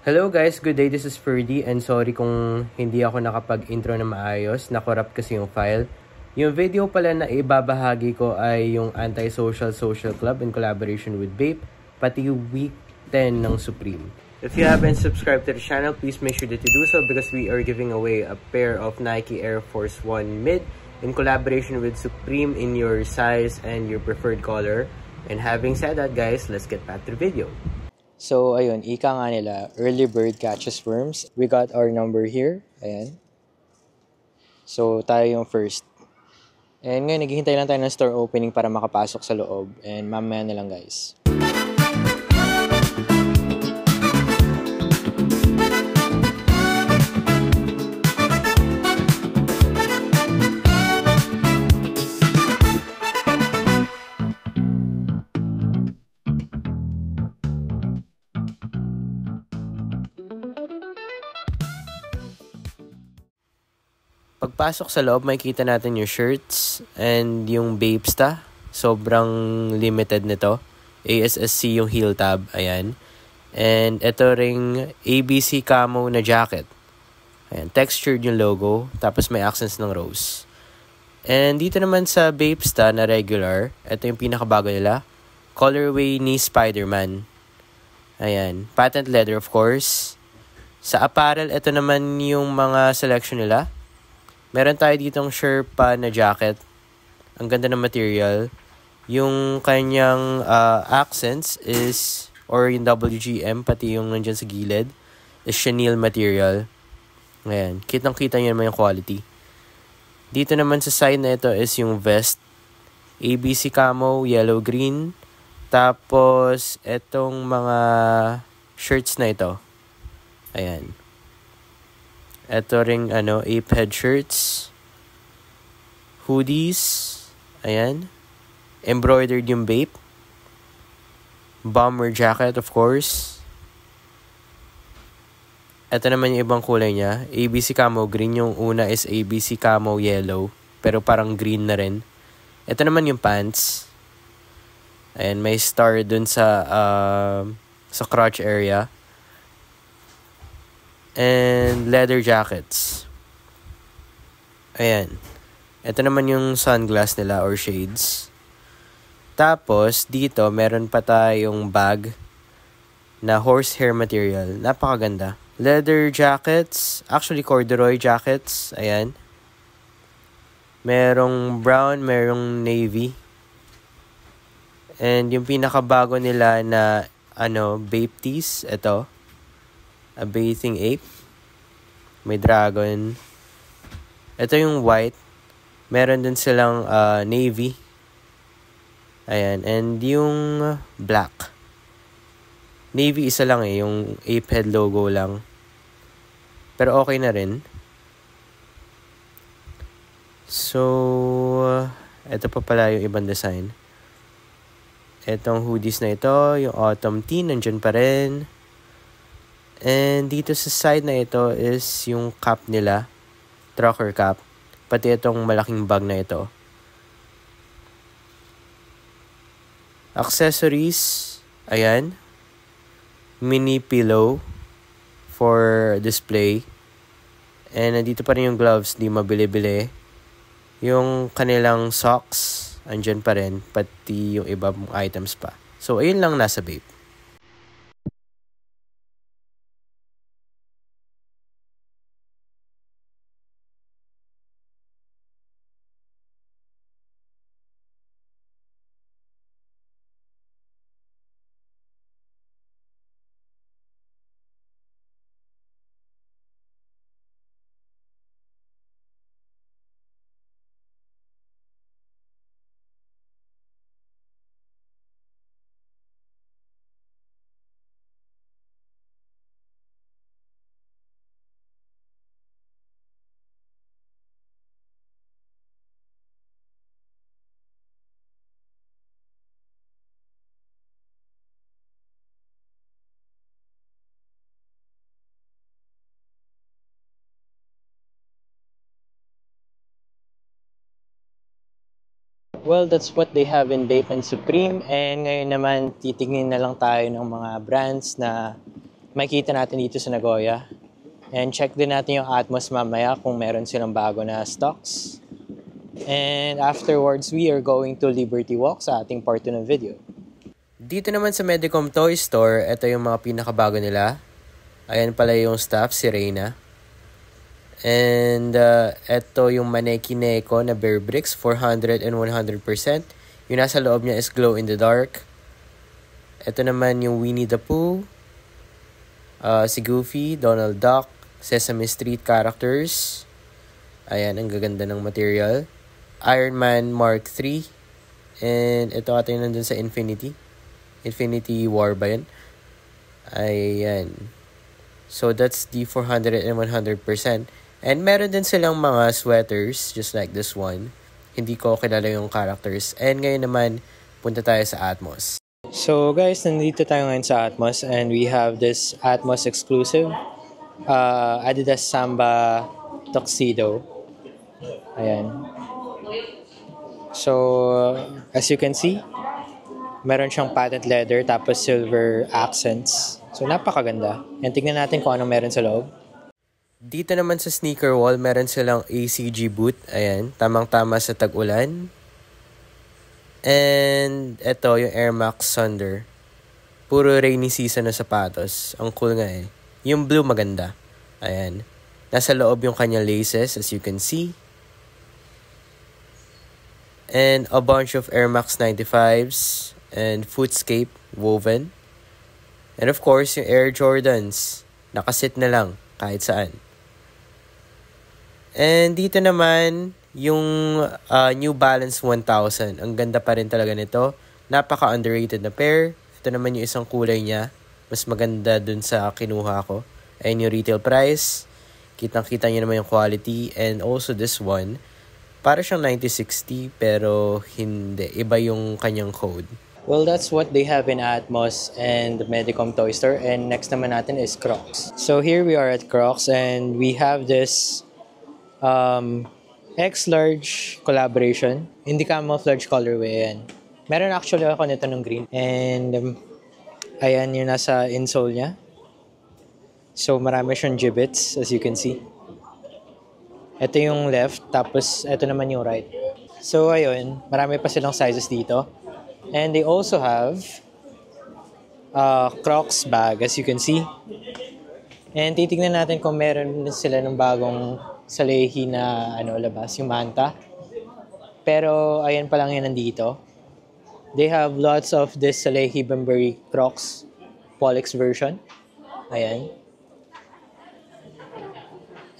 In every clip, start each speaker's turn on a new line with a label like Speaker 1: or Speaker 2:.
Speaker 1: Hello guys, good day. This is Ferdy and sorry kung hindi ako nakapag-intro na maayos. Na-corrupt kasi yung file. Yung video pala na ibabahagi ko ay yung Anti-Social Social Club in collaboration with Vape, pati week 10 ng Supreme. If you haven't subscribed to the channel, please make sure that you do so because we are giving away a pair of Nike Air Force 1 Mid in collaboration with Supreme in your size and your preferred color. And having said that guys, let's get back to the video. So, ayun, ika nga nila, early bird catches worms. We got our number here. Ayan. So, tayo yung first. And ngayon, naghihintay lang tayo ng store opening para makapasok sa loob. And mamaya na lang, guys. Pagpasok sa loob, makikita natin yung shirts and yung Vapesta. Sobrang limited nito. ASSC yung heel tab. Ayan. And ito ring ABC camo na jacket. Ayan. Textured yung logo. Tapos may accents ng rose. And dito naman sa Vapesta na regular, ito yung pinakabago nila. Colorway ni Spider-Man. Ayan. Patent leather of course. Sa apparel, ito naman yung mga selection nila. Meron tayo ditong Sherpa na jacket. Ang ganda ng material. Yung kanyang accents is, or yung WGM, pati yung nandyan sa gilid, is chenille material. Ayan. Kitang-kita nyo naman yung quality. Dito naman sa side na ito is yung vest. ABC camo, yellow-green. Tapos, etong mga shirts na ito. Ayan. Ito ring ape head shirts, hoodies, ayan, embroidered yung Vape, bomber jacket of course. Ito naman yung ibang kulay niya, ABC camo green, yung una is ABC camo yellow, pero parang green na rin. Ito naman yung pants, ayan, may star dun sa crotch area. And leather jackets. Ayan. Ito naman yung sunglass nila or shades. Tapos, dito, meron pa tayong bag na horsehair material. Napakaganda. Leather jackets. Actually, corduroy jackets. Ayan. Merong brown, merong navy. And yung pinakabago nila na Vape tees. Ito. A bathing ape. May dragon. Ito yung white. Meron din silang navy. Ayan. And yung black. Navy isa lang yung ape head logo lang. Pero okay na rin. So, ito pa pala yung ibang design. Itong hoodies na ito, yung autumn tee, nandyan pa rin. And dito sa side na ito is yung cap nila. Trucker cap. Pati itong malaking bag na ito. Accessories. Ayan. Mini pillow for display. And nandito pa rin yung gloves. Di mabili-bili. Yung kanilang socks. Andyan pa rin. Pati yung ibang items pa. So, ayun lang nasa Vape. Well, that's what they have in Vape and Supreme. And ngayon naman, titignan na lang tayo ng mga brands na makikita natin dito sa Nagoya. And check din natin yung Atmos mamaya kung meron silang bago na stocks. And afterwards, we are going to Liberty Walk sa ating part 2 ng video. Dito naman sa Medicom Toy Store, ito yung mga pinakabago nila. Ayan pala yung staff, si Reyna. And ito yung Maneki Neko na Bear Bricks, 400 and 100%. Yung nasa loob niya is glow in the dark. Ito naman yung Winnie the Pooh, si Goofy, Donald Duck, Sesame Street characters. Ayan, ang gaganda ng material. Iron Man Mark III. And ito ata yung nandun sa Infinity War ba yun? Ayan. So that's the 400 and 100%. And meron din silang mga sweaters, just like this one. Hindi ko kilala yung characters. And ngayon naman, punta tayo sa Atmos. So guys, nandito tayo ngayon sa Atmos and we have this Atmos exclusive Adidas Samba tuxedo. Ayan. So as you can see, meron siyang patent leather tapos silver accents. So napakaganda. And tignan natin kung anong meron sa loob. Dito naman sa sneaker wall, meron silang ACG boot. Ayan, tamang-tama sa tag-ulan. And ito yung Air Max Thunder. Puro rainy season na sapatos. Ang cool nga eh. Yung blue maganda. Ayan. Nasa loob yung kanyang laces as you can see. And a bunch of Air Max 95s and Footscape woven. And of course yung Air Jordans. Nakasit na lang kahit saan. And dito naman yung New Balance 1000. Ang ganda pa rin talaga nito. Napaka-underrated na pair. Ito naman yung isang kulay niya. Mas maganda dun sa kinuha ko. Ayun yung retail price. Kitang-kita nyo naman yung quality. And also this one. Para siyang 9060 pero hindi. Iba yung kanyang code. Well, that's what they have in Atmos and the Medicom Toy Store. And next naman natin is Crocs. So here we are at Crocs and we have this X-large collaboration. Hindi camouflage colorway yan. Meron actually ako nito ng green. And ayan yung nasa insole niya. So marami siyang gibbets as you can see. Ito yung left, tapos ito naman yung right. So ayun, marami pa silang sizes dito. And they also have Crocs bag as you can see. And titignan natin kung meron sila ng bagong Salehi na labas, yung manta. Pero ayan pa lang yan nandito. They have lots of this Salehi Bembury Crocs Pollex version. Ayan.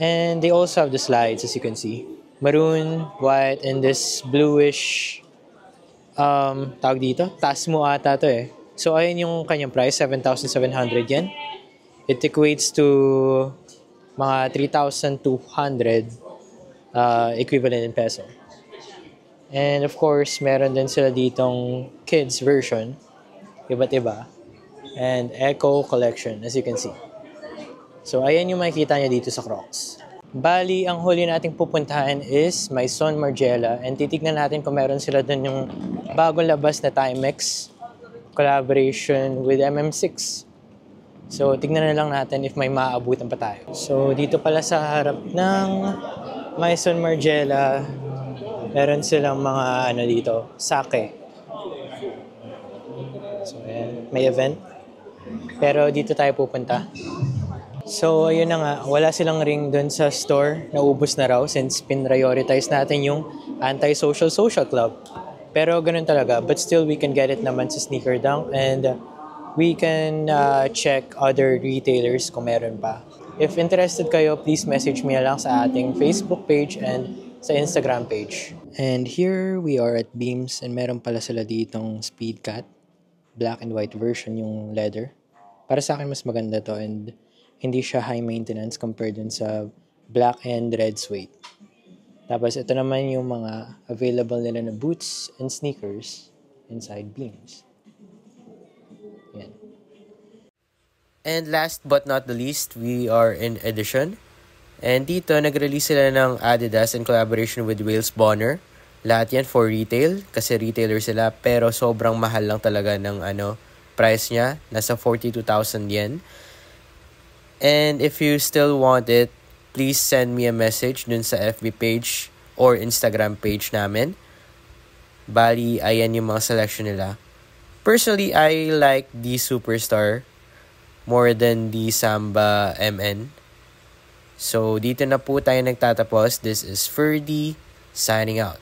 Speaker 1: And they also have the slides as you can see. Maroon, white, and this bluish tawag dito. Tasmo ata to eh. So ayan yung kanyang price, 7,700 yen. It equates to mga 3,200 equivalent in peso. And of course, meron din sila ditong kids version. Iba't iba. And Eco collection, as you can see. So, ayan yung makikita nyo dito sa Crocs. Bali, ang huli nating pupuntahan is Maison Margiela. And titignan natin kung meron sila dun yung bagong labas na Timex collaboration with MM6. So, tignan na lang natin if may maaabutan pa tayo. So, dito pala sa harap ng Maison Margiela, meron silang mga dito, sake. So, ayan, may event. Pero dito tayo pupunta. So, ayun na nga, wala silang ring dun sa store. Naubos na raw since pinrioritize natin yung anti-social social club. Pero ganun talaga. But still, we can get it naman sa Sneaker Dunk and we can check other retailers kung meron pa. If interested kayo, please message me lang sa ating Facebook page and sa Instagram page. And here we are at Beams and meron pala sila ditong Speedcat. Black and white version yung leather. Para sa akin mas maganda to and hindi siya high maintenance compared dun sa black and red suede. Tapos ito naman yung mga available nila na boots and sneakers inside Beams. Yan. And last but not the least, we are in Edition. And dito, nag-release sila ng Adidas in collaboration with Wales Bonner. Lahat yan for retail, kasi retailer sila. Pero sobrang mahal lang talaga ng price niya. Nasa 42,000 yen. And if you still want it, please send me a message dun sa FB page or Instagram page namin. Bali, ayan yung mga selection nila. Personally, I like the Superstar more than the Samba MN. So, dito na po tayo nagtatapos. This is Ferdy, signing out.